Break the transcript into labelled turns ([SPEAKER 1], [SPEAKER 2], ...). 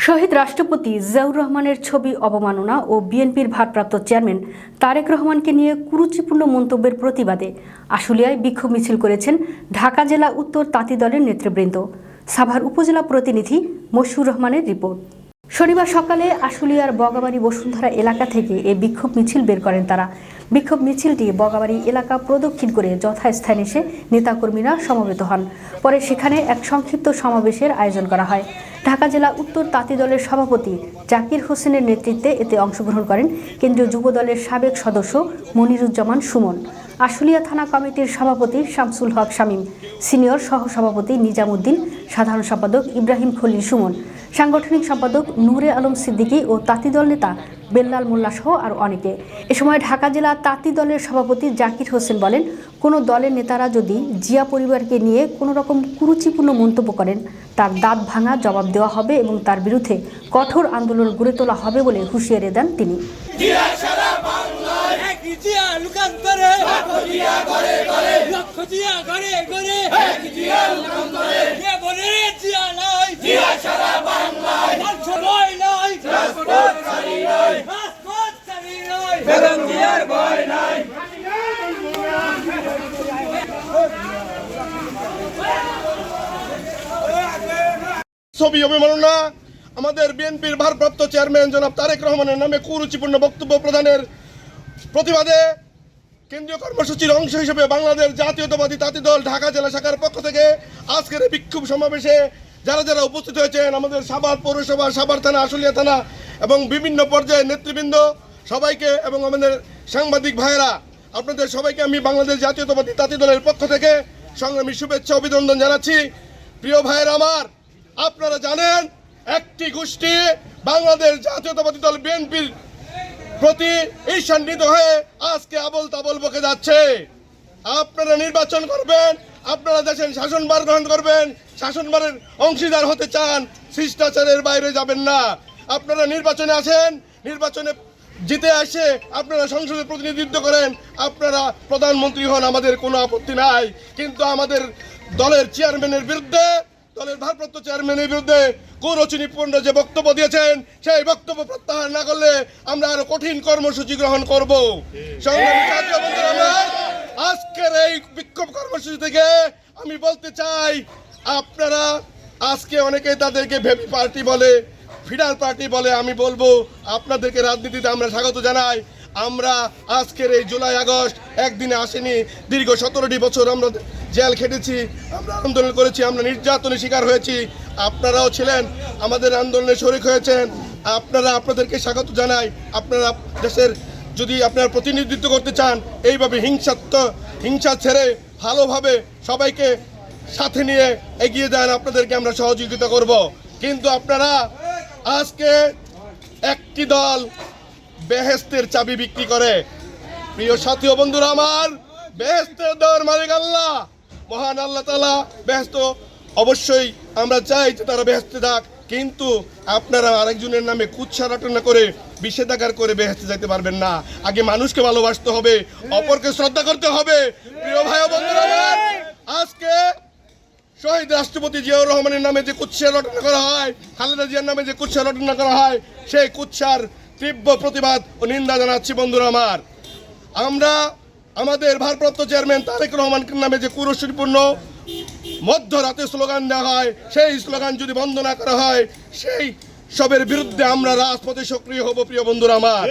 [SPEAKER 1] শহীদ রাষ্ট্রপতি জিয়াউর রহমানের ছবি অবমাননা ও বিএনপির ভারপ্রাপ্ত চেয়ারম্যান তারেক রহমানকে নিয়ে কুরুচিপূর্ণ মন্তব্যের প্রতিবাদে আশুলিয়ায় বিক্ষোভ মিছিল করেছেন ঢাকা জেলা উত্তর তাঁতি দলের নেতৃবৃন্দ। সাভার উপজেলা প্রতিনিধি মশিউর রহমানের রিপোর্ট। শনিবার সকালে আশুলিয়ার বগাবাড়ি বসুন্ধরা এলাকা থেকে এই বিক্ষোভ মিছিল বের করেন তারা। বিক্ষোভ মিছিলটি বগাবাড়ি এলাকা প্রদক্ষিণ করে যথাস্থানে এসে নেতাকর্মীরা সমবেত হন। পরে সেখানে এক সংক্ষিপ্ত সমাবেশের আয়োজন করা হয়। ঢাকা জেলা উত্তর তাঁতি দলের সভাপতি জাকির হোসেনের নেতৃত্বে এতে অংশগ্রহণ করেন কেন্দ্রীয় যুব দলের সাবেক সদস্য মনিরুজ্জামান সুমন, আশুলিয়া থানা কমিটির সভাপতি শামসুল হক শামীম, সিনিয়র সহসভাপতি নিজামুদ্দিন, সাধারণ সম্পাদক ইব্রাহিম খলিল সুমন, সাংগঠনিক সম্পাদক নূরে আলম সিদ্দিকী ও তাঁতি দল নেতা বেল্লাল মোল্লা সহ আরও অনেকে। এ সময় ঢাকা জেলা তাঁতি দলের সভাপতি জাকির হোসেন বলেন, কোনো দলের নেতারা যদি জিয়া পরিবারকে নিয়ে কোনো রকম কুরুচিপূর্ণ মন্তব্য করেন তার দাঁত ভাঙা জবাব দেওয়া হবে এবং তার বিরুদ্ধে কঠোর আন্দোলন গড়ে তোলা হবে বলে হুঁশিয়ারি দেন তিনি।
[SPEAKER 2] ছবি অবমাননা আমাদের বিএনপির ভারপ্রাপ্ত চেয়ারম্যান জনাব তারেক রহমানের নামে কুরুচিপূর্ণ বক্তব্য প্রদানের প্রতিবাদে কেন্দ্রীয় কর্মসূচির অংশ হিসেবে বাংলাদেশ জাতীয়তাবাদী তাঁতি দল ঢাকা জেলা শাখার পক্ষ থেকে আজকের এই বিক্ষোভ সমাবেশে যারা উপস্থিত হয়েছেন আমাদের সাভার পৌরসভা, সাভার থানা, আশুলিয়া থানা এবং বিভিন্ন পর্যায়ের নেতৃবৃন্দ সবাইকে এবং আমাদের সাংবাদিক ভাইয়েরা, আপনাদের সবাইকে আমি বাংলাদেশ জাতীয়তাবাদী তাঁতি দলের পক্ষ থেকে সংগ্রামী শুভেচ্ছা অভিনন্দন জানাচ্ছি। প্রিয় ভাইয়েরা আমার, আপনারা জানেন একটি গোষ্ঠী বাংলাদেশ জাতীয়তাবাদী দল বিএনপির প্রতি ঈর্ষান্বিত হয়ে আজকে আবল তাবল বকে যাচ্ছে। আপনারা নির্বাচন করবেন, আপনারা দেশের শাসনভার গ্রহণ করবেন, শাসনভারের অংশীদার হতে চান, শিষ্টাচারের বাইরে যাবেন না। আপনারা নির্বাচনে আসেন, নির্বাচনে জিতে আসে আপনারা সংসদে প্রতিনিধিত্ব করেন, আপনারা প্রধানমন্ত্রী হন, আমাদের কোনো আপত্তি নাই। কিন্তু আমাদের দলের চেয়ারম্যানের বিরুদ্ধে, দলের ভারপ্রাপ্ত চেয়ারম্যানের বিরুদ্ধে কুরুচিপূর্ণ যে বক্তব্য দিয়েছেন সেই বক্তব্য প্রত্যাহার না করলে আমরা আরো কঠিন কর্মসূচি গ্রহণ করব। আজকের এই বিক্ষোভ কর্মসূচি থেকে আমি বলতে চাই, আপনারা আজকে অনেকে তাদেরকে ভেবি পার্টি বলে, ফিডার পার্টি বলে, আমি বলবো আপনাদেরকে রাজনীতিতে আমরা স্বাগত জানাই। আমরা আজকের এই জুলাই আগস্ট একদিনে আসেনি, দীর্ঘ 17টি বছর আমরা জেল খেটেছি, আমরা আন্দোলন করেছি, আমরা নির্যাতনের শিকার হয়েছি, আপনারাও ছিলেন, আমাদের আন্দোলনে শরিক হয়েছেন। আপনাদেরকে স্বাগত জানাই। আপনারা দেশের যদি আপনারা প্রতিনিধিত্ব করতে চান, এইভাবে হিংসা ছেড়ে ভালোভাবে সবাইকে সাথে নিয়ে এগিয়ে যান, আপনাদেরকে আমরা সহযোগিতা করব। কিন্তু আপনারা আজকে একটি দল বেহেশতের চাবি বিক্রি করে। প্রিয় সাথী ও বন্ধুরা আমার, বেহেশতের দেওয়ার মালিক আল্লাহ, মহান আল্লাহ তাআলা। বেহেশত অবশ্যই আমরা চাই যে তারা বেহেশতে যাক, কিন্তু আপনারা আরেকজনের নামে কুৎসা রটনা করে বিষেধাগার করে বেহেশতে যাইতে পারবেন না। আগে মানুষকে ভালোবাসতে হবে, অপরকে শ্রদ্ধা করতে হবে। প্রিয় ভাই ও বন্ধুরা আমার, আজকে শহীদ রাষ্ট্রপতি জিয়াউর রহমানের নামে যে কুৎসা রটনা করা হয়, খালেদা জিয়ার নামে যে কুৎসা রটনা করা হয়, সেই কুৎসার তীব্র প্রতিবাদ ও নিন্দা জানাচ্ছি। বন্ধুরা আমার, আমরা আমাদের ভারপ্রাপ্ত চেয়ারম্যান তারেক রহমানের নামে যে কুরুচিপূর্ণ মধ্যরাতে স্লোগান দেওয়া হয়, সেই স্লোগান যদি বন্ধ না করা হয়, সেই সবের বিরুদ্ধে আমরা রাজপথে সক্রিয় হব। প্রিয় বন্ধুরা আমার,